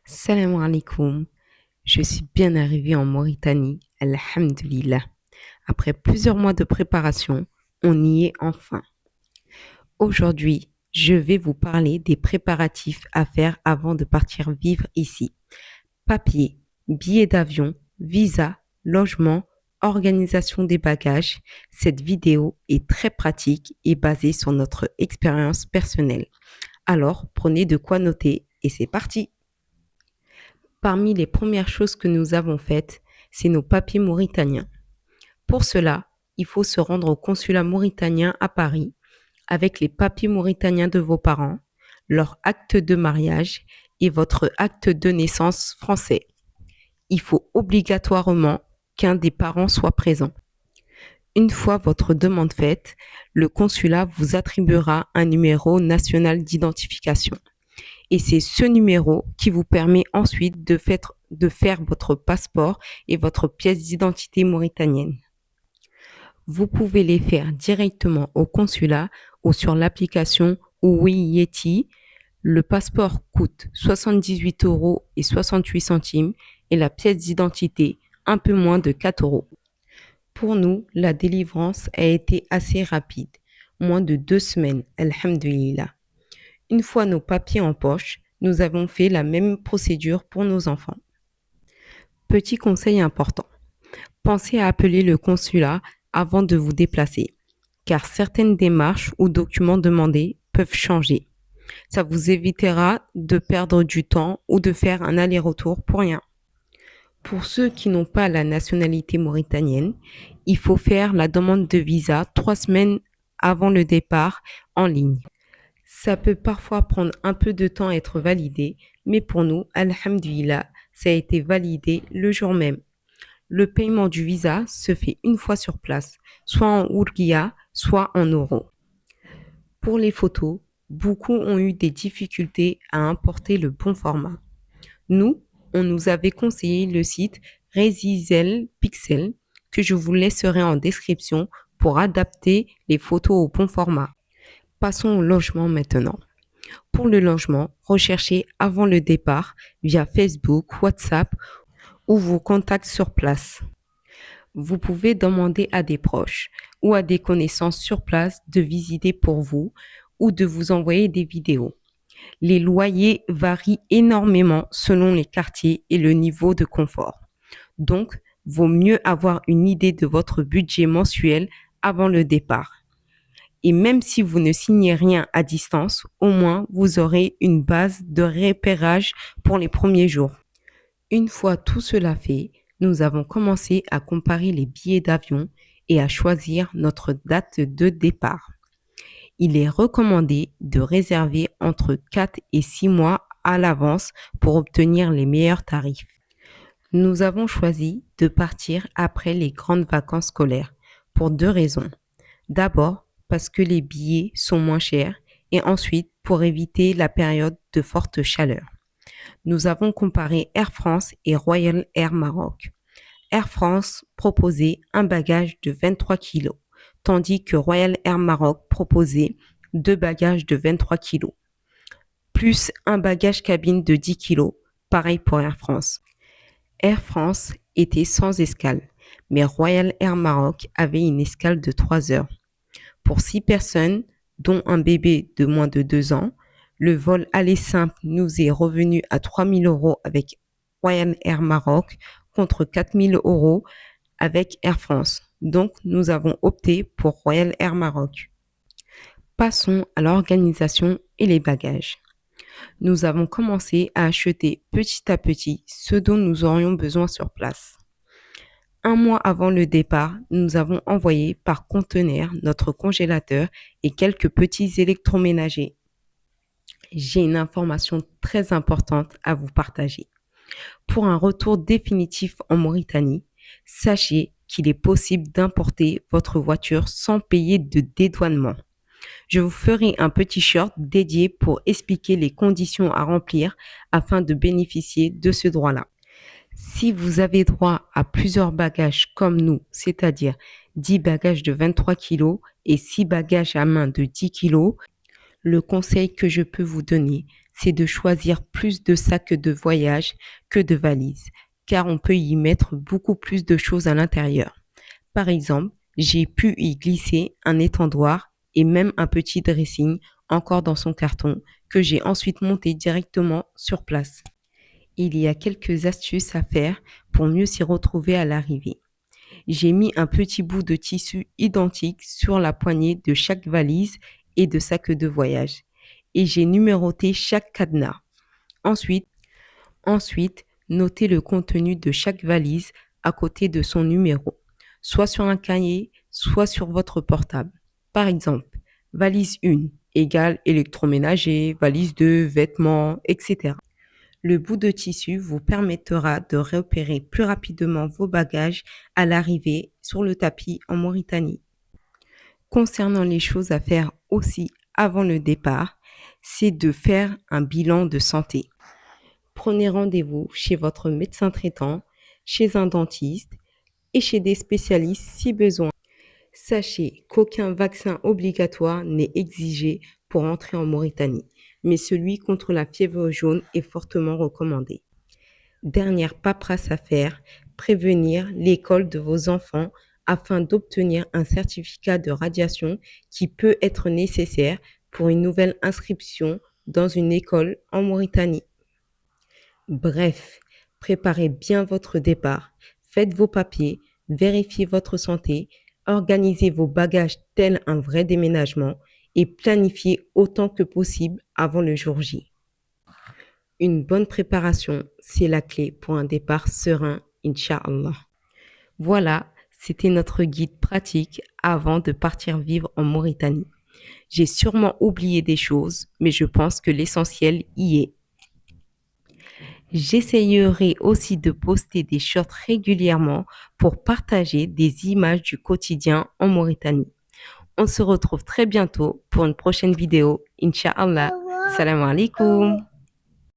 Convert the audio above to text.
Salam alaikum. Je suis bien arrivée en Mauritanie, alhamdulillah. Après plusieurs mois de préparation, on y est enfin. Aujourd'hui, je vais vous parler des préparatifs à faire avant de partir vivre ici. Papier, billets d'avion, visa, logement, organisation des bagages. Cette vidéo est très pratique et basée sur notre expérience personnelle. Alors, prenez de quoi noter et c'est parti. Parmi les premières choses que nous avons faites, c'est nos papiers mauritaniens. Pour cela, il faut se rendre au consulat mauritanien à Paris avec les papiers mauritaniens de vos parents, leur acte de mariage et votre acte de naissance français. Il faut obligatoirement qu'un des parents soit présent. Une fois votre demande faite, le consulat vous attribuera un numéro national d'identification. Et c'est ce numéro qui vous permet ensuite de faire votre passeport et votre pièce d'identité mauritanienne. Vous pouvez les faire directement au consulat ou sur l'application Oui Yeti. Le passeport coûte 78 € et 68 centimes et la pièce d'identité un peu moins de 4 €. Pour nous, la délivrance a été assez rapide, moins de 2 semaines, alhamdulillah. Une fois nos papiers en poche, nous avons fait la même procédure pour nos enfants. Petit conseil important, pensez à appeler le consulat avant de vous déplacer, car certaines démarches ou documents demandés peuvent changer. Ça vous évitera de perdre du temps ou de faire un aller-retour pour rien. Pour ceux qui n'ont pas la nationalité mauritanienne, il faut faire la demande de visa 3 semaines avant le départ en ligne. Ça peut parfois prendre un peu de temps à être validé, mais pour nous, alhamdulillah, ça a été validé le jour même. Le paiement du visa se fait une fois sur place, soit en ourguia, soit en euros. Pour les photos, beaucoup ont eu des difficultés à importer le bon format. Nous, on nous avait conseillé le site Resizel Pixel, que je vous laisserai en description pour adapter les photos au bon format. Passons au logement maintenant. Pour le logement, recherchez avant le départ via Facebook, WhatsApp ou vos contacts sur place. Vous pouvez demander à des proches ou à des connaissances sur place de visiter pour vous ou de vous envoyer des vidéos. Les loyers varient énormément selon les quartiers et le niveau de confort. Donc, vaut mieux avoir une idée de votre budget mensuel avant le départ. Et même si vous ne signez rien à distance, au moins vous aurez une base de repérage pour les premiers jours. Une fois tout cela fait, nous avons commencé à comparer les billets d'avion et à choisir notre date de départ. Il est recommandé de réserver entre 4 et 6 mois à l'avance pour obtenir les meilleurs tarifs. Nous avons choisi de partir après les grandes vacances scolaires pour 2 raisons. D'abord, parce que les billets sont moins chers et ensuite pour éviter la période de forte chaleur. Nous avons comparé Air France et Royal Air Maroc. Air France proposait un bagage de 23 kg, tandis que Royal Air Maroc proposait 2 bagages de 23 kg, plus un bagage cabine de 10 kg, pareil pour Air France. Air France était sans escale, mais Royal Air Maroc avait une escale de 3 heures. Pour 6 personnes, dont un bébé de moins de 2 ans, le vol aller simple nous est revenu à 3 000 € avec Royal Air Maroc contre 4 000 € avec Air France. Donc, nous avons opté pour Royal Air Maroc. Passons à l'organisation et les bagages. Nous avons commencé à acheter petit à petit ce dont nous aurions besoin sur place. Un mois avant le départ, nous avons envoyé par conteneur notre congélateur et quelques petits électroménagers. J'ai une information très importante à vous partager. Pour un retour définitif en Mauritanie, sachez qu'il est possible d'importer votre voiture sans payer de dédouanement. Je vous ferai un petit short dédié pour expliquer les conditions à remplir afin de bénéficier de ce droit-là. Si vous avez droit à plusieurs bagages comme nous, c'est-à-dire 10 bagages de 23 kg et 6 bagages à main de 10 kg, le conseil que je peux vous donner, c'est de choisir plus de sacs de voyage que de valises, car on peut y mettre beaucoup plus de choses à l'intérieur. Par exemple, j'ai pu y glisser un étendoir et même un petit dressing encore dans son carton que j'ai ensuite monté directement sur place. Il y a quelques astuces à faire pour mieux s'y retrouver à l'arrivée. J'ai mis un petit bout de tissu identique sur la poignée de chaque valise et de sac de voyage. Et j'ai numéroté chaque cadenas. Ensuite, notez le contenu de chaque valise à côté de son numéro, soit sur un cahier, soit sur votre portable. Par exemple, valise 1 égale électroménager, valise 2 vêtements, etc. Le bout de tissu vous permettra de repérer plus rapidement vos bagages à l'arrivée sur le tapis en Mauritanie. Concernant les choses à faire aussi avant le départ, c'est de faire un bilan de santé. Prenez rendez-vous chez votre médecin traitant, chez un dentiste et chez des spécialistes si besoin. Sachez qu'aucun vaccin obligatoire n'est exigé pour entrer en Mauritanie, mais celui contre la fièvre jaune est fortement recommandé. Dernière paperasse à faire, prévenir l'école de vos enfants afin d'obtenir un certificat de radiation qui peut être nécessaire pour une nouvelle inscription dans une école en Mauritanie. Bref, préparez bien votre départ, faites vos papiers, vérifiez votre santé, organisez vos bagages tel un vrai déménagement et planifiez autant que possible avant le jour J. Une bonne préparation, c'est la clé pour un départ serein, Inch'Allah. Voilà, c'était notre guide pratique avant de partir vivre en Mauritanie. J'ai sûrement oublié des choses, mais je pense que l'essentiel y est. J'essayerai aussi de poster des shorts régulièrement pour partager des images du quotidien en Mauritanie. On se retrouve très bientôt pour une prochaine vidéo. Inch'Allah. Salam alaikum.